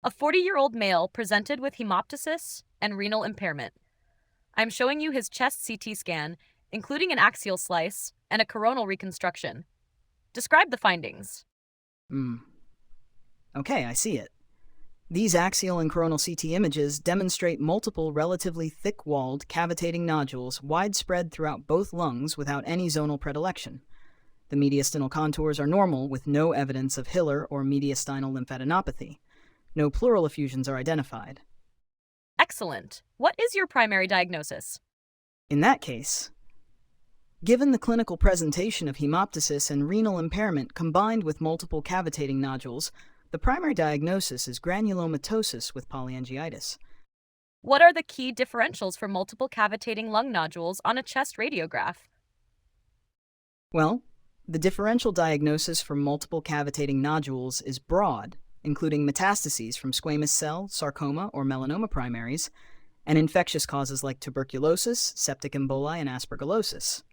A 40-year-old male presented with hemoptysis and renal impairment. I'm showing you his chest CT scan, including an axial slice and a coronal reconstruction. Describe the findings. Okay, I see it. These axial and coronal CT images demonstrate multiple relatively thick-walled cavitating nodules widespread throughout both lungs without any zonal predilection. The mediastinal contours are normal with no evidence of hilar or mediastinal lymphadenopathy. No pleural effusions are identified. Excellent. What is your primary diagnosis? In that case, given the clinical presentation of hemoptysis and renal impairment combined with multiple cavitating nodules, the primary diagnosis is granulomatosis with polyangiitis. What are the key differentials for multiple cavitating lung nodules on a chest radiograph? Well, the differential diagnosis for multiple cavitating nodules is broad, including metastases from squamous cell, sarcoma, or melanoma primaries, and infectious causes like tuberculosis, septic emboli, and aspergillosis.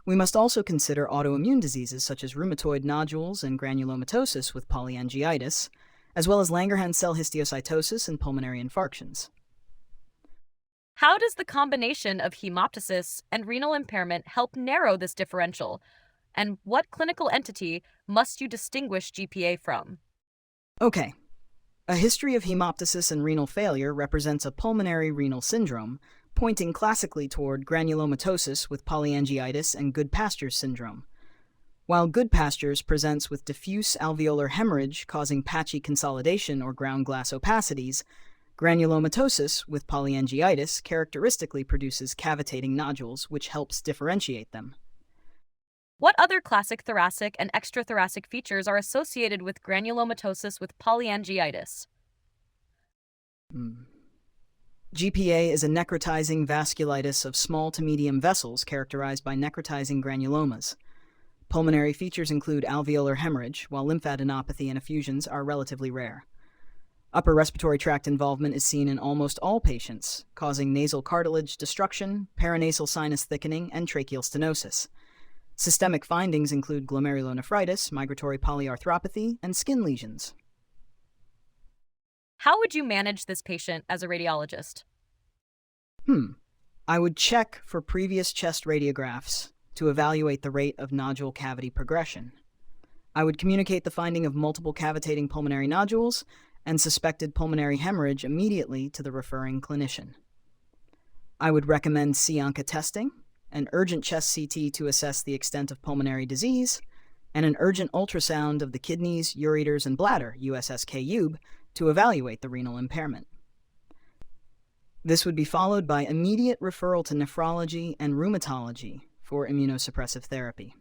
We must also consider autoimmune diseases such as rheumatoid nodules and granulomatosis with polyangiitis, as well as Langerhans cell histiocytosis and pulmonary infarctions. How does the combination of hemoptysis and renal impairment help narrow this differential? And what clinical entity must you distinguish GPA from? Okay. A history of hemoptysis and renal failure represents a pulmonary-renal syndrome, pointing classically toward granulomatosis with polyangiitis and Goodpasture's syndrome. While Goodpasture's presents with diffuse alveolar hemorrhage causing patchy consolidation or ground glass opacities, granulomatosis with polyangiitis characteristically produces cavitating nodules, which helps differentiate them. What other classic thoracic and extrathoracic features are associated with granulomatosis with polyangiitis? GPA is a necrotizing vasculitis of small to medium vessels characterized by necrotizing granulomas. Pulmonary features include alveolar hemorrhage, while lymphadenopathy and effusions are relatively rare. Upper respiratory tract involvement is seen in almost all patients, causing nasal cartilage destruction, paranasal sinus thickening, and tracheal stenosis. Systemic findings include glomerulonephritis, migratory polyarthropathy, and skin lesions. How would you manage this patient as a radiologist? I would check for previous chest radiographs to evaluate the rate of nodule cavity progression. I would communicate the finding of multiple cavitating pulmonary nodules and suspected pulmonary hemorrhage immediately to the referring clinician. I would recommend C-onca testing, an urgent chest CT to assess the extent of pulmonary disease, and an urgent ultrasound of the kidneys, ureters, and bladder, USSK-UB, to evaluate the renal impairment. This would be followed by immediate referral to nephrology and rheumatology for immunosuppressive therapy.